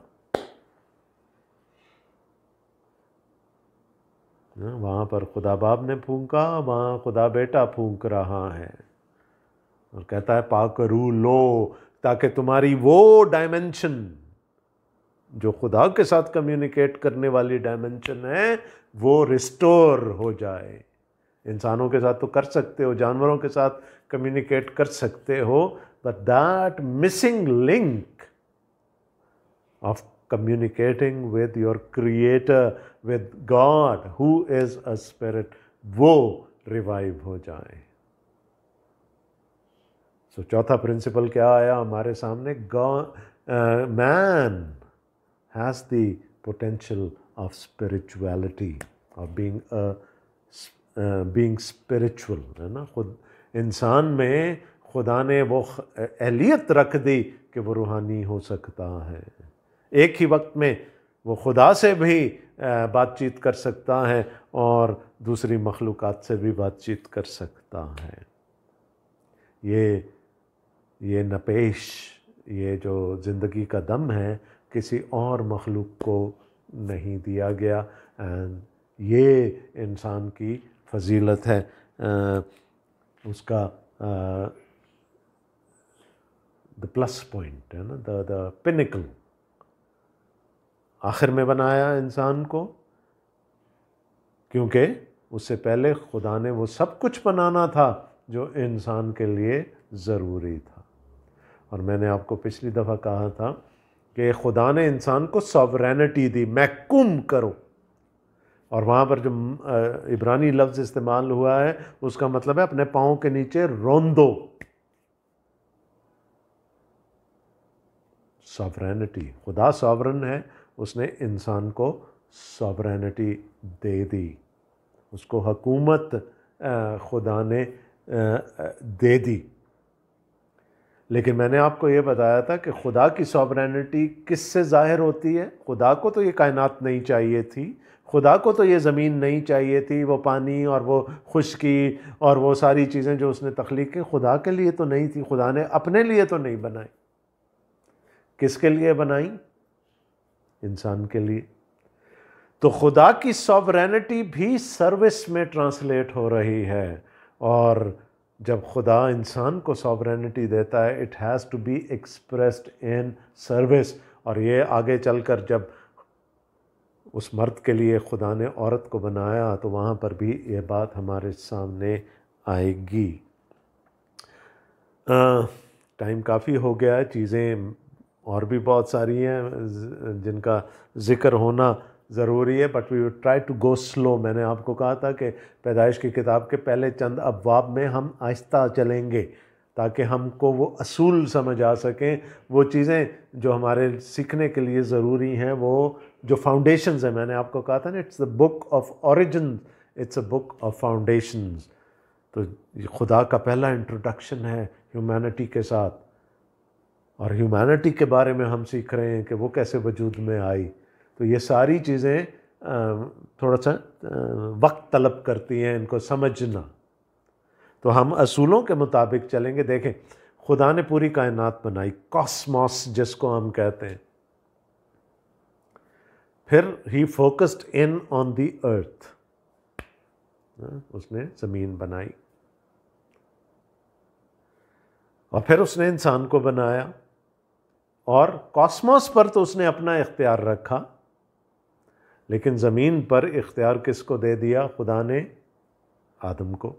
वहाँ पर खुदा बाप ने फूंका, वहाँ खुदा बेटा फूंक रहा है और कहता है पाकरू लो, ताकि तुम्हारी वो डायमेंशन जो खुदा के साथ कम्युनिकेट करने वाली डायमेंशन है वो रिस्टोर हो जाए। इंसानों के साथ तो कर सकते हो, जानवरों के साथ कम्युनिकेट कर सकते हो, but that missing link of communicating with your creator, with God who is a spirit, वो रिवाइव हो जाए। सो चौथा प्रिंसिपल क्या आया हमारे सामने? Man has the potential of spirituality, of being spiritual, है ना। खुद इंसान में खुदा ने वो एहलियत रख दी कि वो रूहानी हो सकता है। एक ही वक्त में वो खुदा से भी बातचीत कर सकता है और दूसरी मखलूक़ात से भी बातचीत कर सकता है। ये नपेश, ये जो ज़िंदगी का दम है, किसी और मखलूक को नहीं दिया गया। एंड ये इंसान की फजीलत है, उसका द प्लस पॉइंट है ना, द पिनिकल। आखिर में बनाया इंसान को, क्योंकि उससे पहले खुदा ने वो सब कुछ बनाना था जो इंसान के लिए ज़रूरी था। और मैंने आपको पिछली दफ़ा कहा था कि खुदा ने इंसान को सॉवरेनिटी दी, महकूम करो। और वहाँ पर जो इब्रानी लफ्ज़ इस्तेमाल हुआ है उसका मतलब है अपने पाँव के नीचे रोंदो। सॉवरेनिटी, खुदा सॉवरन है, उसने इंसान को सॉवरेनिटी दे दी, उसको हुकूमत खुदा ने दे दी। लेकिन मैंने आपको ये बताया था कि खुदा की सॉवरेनिटी किससे ज़ाहिर होती है? खुदा को तो ये कायनात नहीं चाहिए थी, खुदा को तो ये ज़मीन नहीं चाहिए थी, वो पानी और वो खुश्की और वो सारी चीज़ें जो उसने तख्लीक की खुदा के लिए तो नहीं थी। खुदा ने अपने लिए तो नहीं बनाई, किसके लिए बनाई? इंसान के लिए। तो खुदा की सॉवरेनिटी भी सर्विस में ट्रांसलेट हो रही है। और जब खुदा इंसान को सॉवरेनिटी देता है, it has to be expressed in service. और ये आगे चलकर जब उस मर्द के लिए खुदा ने औरत को बनाया तो वहाँ पर भी ये बात हमारे सामने आएगी। टाइम काफ़ी हो गया है, चीज़ें और भी बहुत सारी हैं जिनका ज़िक्र होना ज़रूरी है, but we will try to go slow. मैंने आपको कहा था कि पैदाइश की किताब के पहले चंद अब्वाब में हम आहिस्ता चलेंगे ताकि हमको वो असूल समझ आ सकें, वो चीज़ें जो हमारे सीखने के लिए ज़रूरी हैं, वो जो फाउंडेशंस हैं। मैंने आपको कहा था ना, it's the book of origin, it's a book of foundations. तो खुदा का पहला इंट्रोडक्शन है ह्यूमैनिटी के साथ, और ह्यूमैनिटी के बारे में हम सीख रहे हैं कि वो कैसे वजूद में आई। तो ये सारी चीज़ें थोड़ा सा वक्त तलब करती हैं इनको समझना। तो हम असूलों के मुताबिक चलेंगे। देखें, खुदा ने पूरी कायनात बनाई, कॉस्मॉस जिसको हम कहते हैं। फिर ही फोकस्ड इन ऑन दी अर्थ, उसने ज़मीन बनाई। और फिर उसने इंसान को बनाया। और कॉस्मोस पर तो उसने अपना इख्तियार रखा, लेकिन ज़मीन पर इख्तियार किसको दे दिया? खुदा ने आदम को।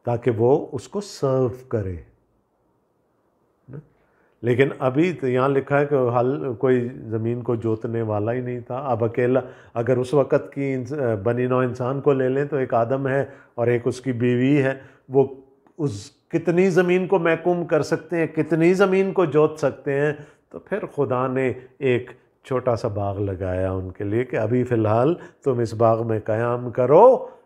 ताकि वो उसको सर्व करे। लेकिन अभी तो यहाँ लिखा है कि हाल कोई ज़मीन को जोतने वाला ही नहीं था। अब अकेला, अगर उस वक़्त की बनी नौ इंसान को ले लें तो एक आदम है और एक उसकी बीवी है, वो उस कितनी ज़मीन को महकूम कर सकते हैं, कितनी ज़मीन को जोत सकते हैं। तो फिर खुदा ने एक छोटा सा बाग लगाया उनके लिए कि अभी फ़िलहाल तुम इस बाग में क़याम करो,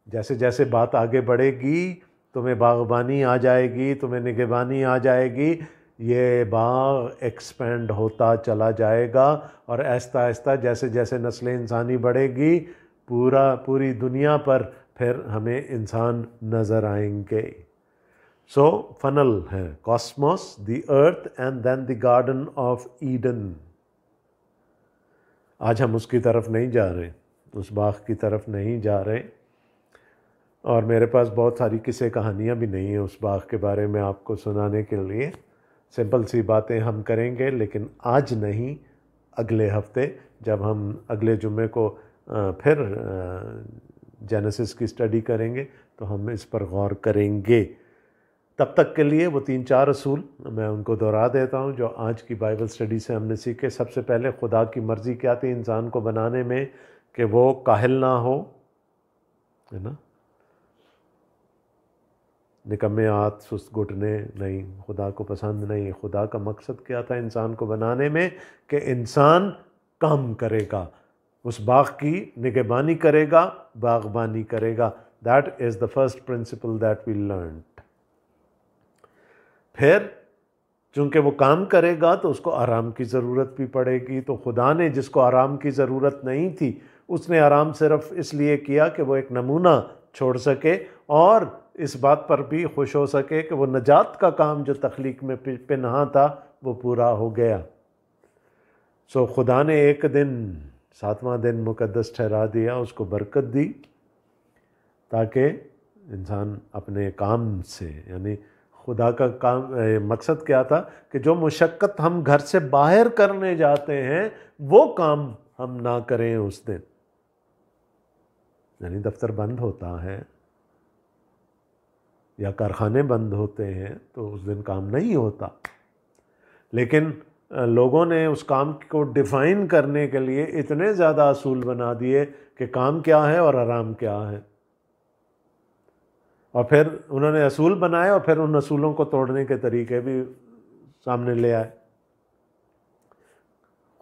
जैसे जैसे बात आगे बढ़ेगी तुम्हें बागबानी आ जाएगी, तुम्हें निगहबानी आ जाएगी, ये बाग एक्सपेंड होता चला जाएगा और आहिस्ता आहिस्ता जैसे जैसे नस्ल इंसानी बढ़ेगी पूरी दुनिया पर फिर हमें इंसान नज़र आएंगे। सो फनल है cosmos, the earth and then the garden of Eden. आज हम उसकी तरफ नहीं जा रहे, उस बाग की तरफ नहीं जा रहे, और मेरे पास बहुत सारी किस्से कहानियाँ भी नहीं हैं उस बाग के बारे में आपको सुनाने के लिए। सिंपल सी बातें हम करेंगे, लेकिन आज नहीं, अगले हफ्ते जब हम अगले जुम्मे को फिर जेनेसिस की स्टडी करेंगे तो हम इस पर गौर करेंगे। तब तक के लिए वो 3-4 असूल मैं उनको दोहरा देता हूँ जो आज की बाइबल स्टडी से हमने सीखे। सबसे पहले, खुदा की मर्ज़ी क्या थी इंसान को बनाने में? कि वो काहिल ना हो, है ना, निकम्मे हाथ सुस्त घुटने नहीं, खुदा को पसंद नहीं। खुदा का मकसद क्या था इंसान को बनाने में? कि इंसान काम करेगा, उस बाग की निगहबानी करेगा, बागबानी करेगा। That is the first principle that we learn. फिर चूँकि वो काम करेगा तो उसको आराम की ज़रूरत भी पड़ेगी। तो खुदा ने जिसको आराम की ज़रूरत नहीं थी, उसने आराम सिर्फ इसलिए किया कि वो एक नमूना छोड़ सके और इस बात पर भी खुश हो सके कि वो नजात का काम जो तख्लीक में पिन्हा था वो पूरा हो गया। सो खुदा ने एक दिन, 7वां दिन मुकद्दस ठहरा दिया, उसको बरकत दी, ताकि इंसान अपने काम से, यानी खुदा का काम, मकसद क्या था कि जो मुशक्क़त हम घर से बाहर करने जाते हैं वो काम हम ना करें उस दिन। यानी दफ्तर बंद होता है या कारखाने बंद होते हैं तो उस दिन काम नहीं होता, लेकिन लोगों ने उस काम को डिफ़ाइन करने के लिए इतने ज़्यादा असूल बना दिए कि काम क्या है और आराम क्या है। और फिर उन्होंने असूल बनाए और फिर उन असूलों को तोड़ने के तरीके भी सामने ले आए।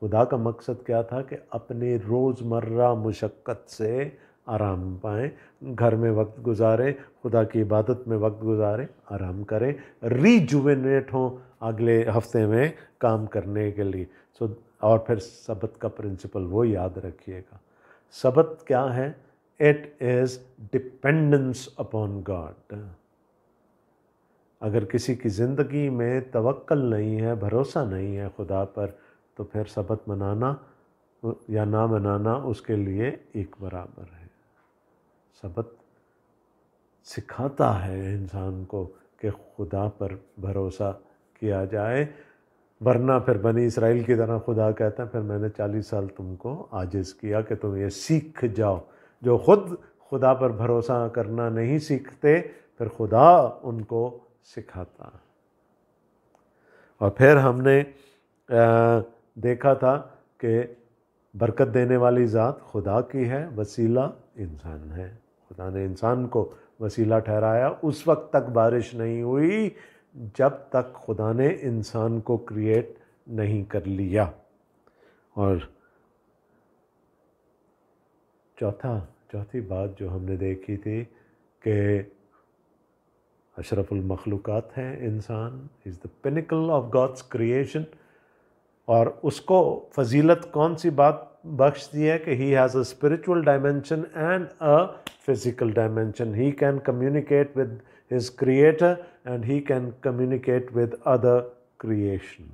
खुदा का मकसद क्या था कि अपने रोज़मर्रा मुशक्क़त से आराम पाएँ, घर में वक्त गुजारें, खुदा की इबादत में वक्त गुजारें, आराम करें, रीजुवेनेट हों अगले हफ्ते में काम करने के लिए। और फिर सबत का प्रिंसिपल वो याद रखिएगा। सबत क्या है? It is dependence upon God. अगर किसी की ज़िंदगी में तवक्कल नहीं है, भरोसा नहीं है खुदा पर, तो फिर सबत मनाना या ना मनाना उसके लिए एक बराबर है। सबत सिखाता है इंसान को कि खुदा पर भरोसा किया जाए, वरना फिर बनी इसराइल की तरह खुदा कहता है फिर मैंने 40 साल तुमको आजिज़ किया कि तुम ये सीख जाओ। जो खुद खुदा पर भरोसा करना नहीं सीखते, फिर खुदा उनको सिखाता। और फिर हमने देखा था कि बरकत देने वाली ज़ात खुदा की है, वसीला इंसान है। खुदा ने इंसान को वसीला ठहराया। उस वक्त तक बारिश नहीं हुई जब तक खुदा ने इंसान को क्रिएट नहीं कर लिया। और चौथी बात जो हमने देखी थी कि अशरफुल मखलूक़ात है इंसान, is the pinnacle of God's creation. और उसको फजीलत कौन सी बात बख्श दी है कि he has a spiritual dimension and a physical dimension. He can communicate with his creator and he can communicate with other creation.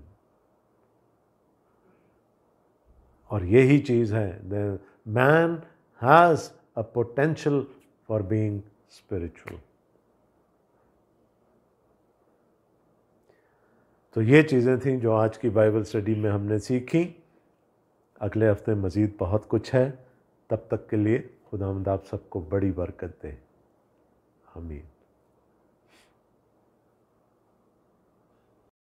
और यही चीज़ है, the man has a potential for being spiritual. तो ये चीज़ें थीं जो आज की बाइबल स्टडी में हमने सीखी। अगले हफ्ते मज़ीद बहुत कुछ है। तब तक के लिए खुदावंद आप सबको बड़ी बरकत दे। आमीन।